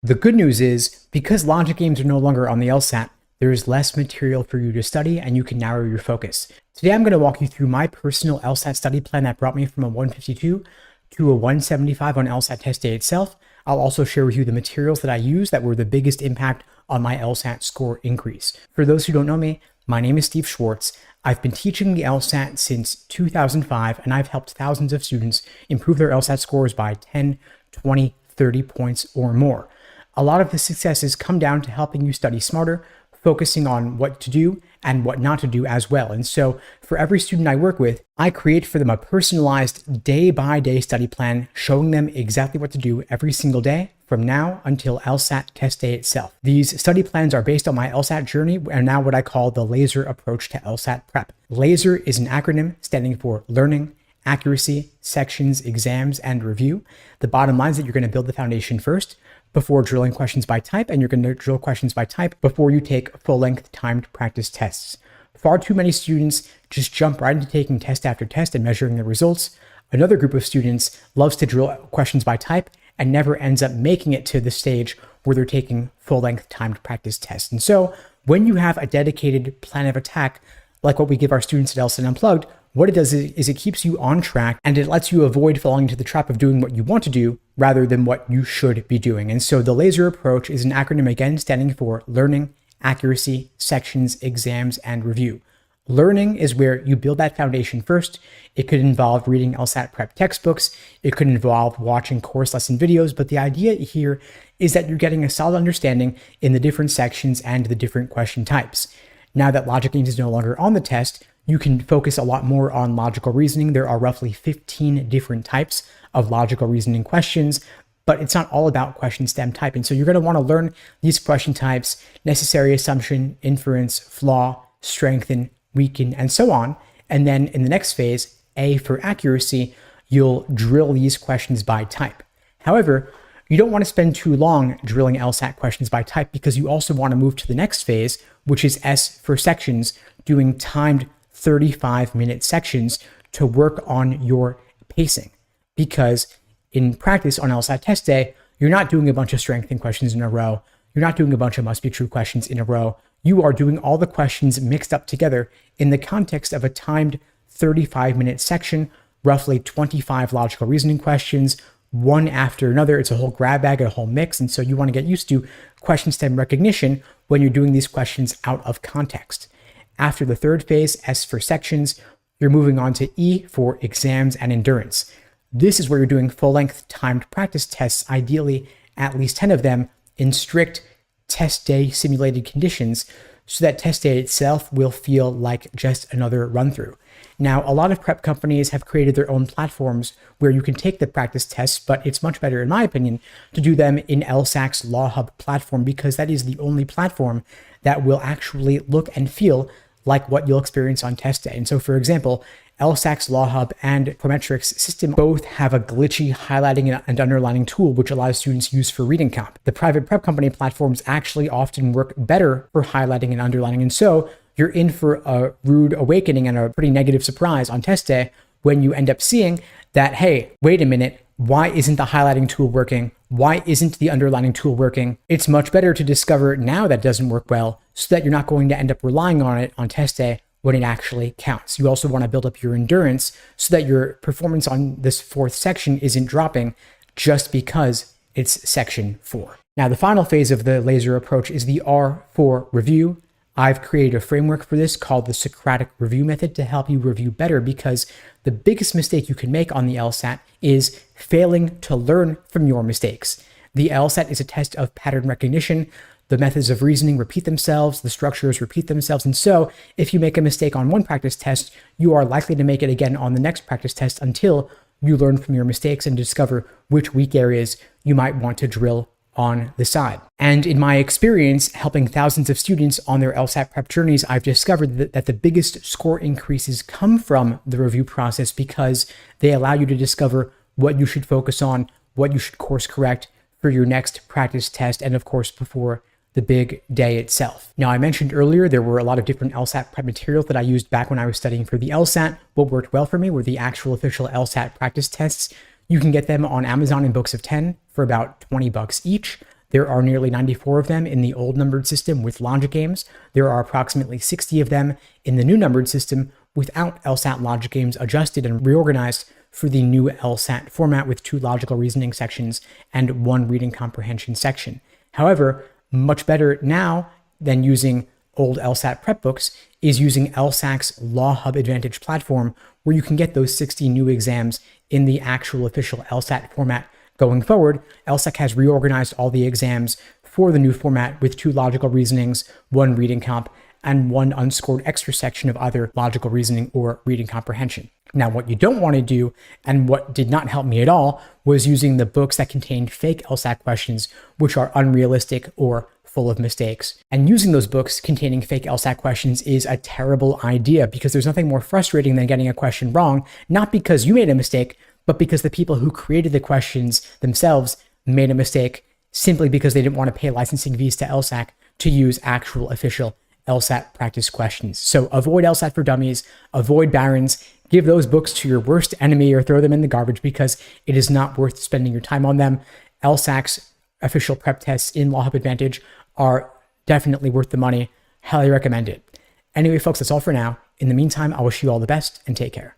The good news is, because logic games are no longer on the LSAT, there is less material for you to study and you can narrow your focus. Today I'm going to walk you through my personal LSAT study plan that brought me from a 152 to a 175 on LSAT test day itself. I'll also share with you the materials that I used that were the biggest impact on my LSAT score increase. For those who don't know me, my name is Steve Schwartz. I've been teaching the LSAT since 2005, and I've helped thousands of students improve their LSAT scores by 10, 20, 30 points or more. A lot of the successes come down to helping you study smarter, focusing on what to do and what not to do as well. And so for every student I work with, I create for them a personalized day-by-day study plan, showing them exactly what to do every single day from now until LSAT test day itself. These study plans are based on my LSAT journey and now what I call the LASER approach to LSAT prep. LASER is an acronym standing for Learning, Accuracy, Sections, Exams, and Review. The bottom line is that you're going to build the foundation first before drilling questions by type, and you're going to drill questions by type before you take full-length timed practice tests. Far too many students just jump right into taking test after test and measuring the results. Another group of students loves to drill questions by type and never ends up making it to the stage where they're taking full-length timed practice tests. And so when you have a dedicated plan of attack, like what we give our students at LSAT Unplugged, what it does is it keeps you on track and it lets you avoid falling into the trap of doing what you want to do rather than what you should be doing. And so the LASER approach is an acronym again standing for Learning, Accuracy, Sections, Exams, and Review. Learning is where you build that foundation first. It could involve reading LSAT prep textbooks. It could involve watching course lesson videos. But the idea here is that you're getting a solid understanding in the different sections and the different question types. Now that logic games is no longer on the test, you can focus a lot more on logical reasoning. There are roughly 15 different types of logical reasoning questions, but it's not all about question stem type. And so you're going to want to learn these question types: necessary assumption, inference, flaw, strengthen, weaken, and so on. And then in the next phase, A for accuracy, you'll drill these questions by type. However, you don't want to spend too long drilling LSAT questions by type because you also want to move to the next phase, which is S for sections, doing timed 35-minute sections to work on your pacing. Because in practice on LSAT test day, you're not doing a bunch of strengthening questions in a row. You're not doing a bunch of must be true questions in a row. You are doing all the questions mixed up together in the context of a timed 35-minute section, roughly 25 logical reasoning questions, one after another. It's a whole grab bag, a whole mix. And so you want to get used to question stem recognition when you're doing these questions out of context. After the third phase, S for sections, you're moving on to E for exams and endurance. This is where you're doing full-length timed practice tests, ideally at least 10 of them in strict test day simulated conditions, so that test day itself will feel like just another run-through. Now, a lot of prep companies have created their own platforms where you can take the practice tests, but it's much better, in my opinion, to do them in LSAC's Law Hub platform, because that is the only platform that will actually look and feel like what you'll experience on test day. And so, for example, LSAC's Law Hub and Prometric's system both have a glitchy highlighting and underlining tool, which allows students use for reading comp. The private prep company platforms actually often work better for highlighting and underlining. And so you're in for a rude awakening and a pretty negative surprise on test day when you end up seeing that, hey, wait a minute, why isn't the highlighting tool working? Why isn't the underlining tool working? It's much better to discover now that doesn't work well so that you're not going to end up relying on it on test day when it actually counts. You also want to build up your endurance so that your performance on this fourth section isn't dropping just because it's section 4. Now, the final phase of the LASER approach is the R for review. I've created a framework for this called the Socratic review method to help you review better, because the biggest mistake you can make on the LSAT is failing to learn from your mistakes. The LSAT is a test of pattern recognition. The methods of reasoning repeat themselves, the structures repeat themselves. And so if you make a mistake on one practice test, you are likely to make it again on the next practice test until you learn from your mistakes and discover which weak areas you might want to drill on the side. And in my experience helping thousands of students on their LSAT prep journeys, I've discovered that the biggest score increases come from the review process, because they allow you to discover what you should focus on, what you should course correct for your next practice test, and of course before the big day itself. Now, I mentioned earlier there were a lot of different LSAT prep materials that I used back when I was studying for the LSAT. What worked well for me were the actual official LSAT practice tests. You can get them on Amazon in books of 10 for about $20 each. There are nearly 94 of them in the old numbered system with logic games. There are approximately 60 of them in the new numbered system without LSAT logic games adjusted and reorganized for the new LSAT format with 2 logical reasoning sections and 1 reading comprehension section. However, much better now than using old LSAT prep books is using LSAC's Law Hub Advantage platform, where you can get those 60 new exams in the actual official LSAT format. Going forward, LSAC has reorganized all the exams for the new format with 2 logical reasonings, 1 reading comp, and 1 unscored extra section of either logical reasoning or reading comprehension. Now, what you don't want to do, and what did not help me at all, was using the books that contained fake LSAT questions, which are unrealistic or full of mistakes. And using those books containing fake LSAT questions is a terrible idea, because there's nothing more frustrating than getting a question wrong, not because you made a mistake, but because the people who created the questions themselves made a mistake simply because they didn't want to pay licensing fees to LSAC to use actual official LSAT practice questions. So avoid LSAT for Dummies, avoid Barron's, give those books to your worst enemy or throw them in the garbage, because it is not worth spending your time on them. LSAC's official prep tests in Law Hub Advantage are definitely worth the money. Highly recommend it. Anyway, folks, that's all for now. In the meantime, I wish you all the best and take care.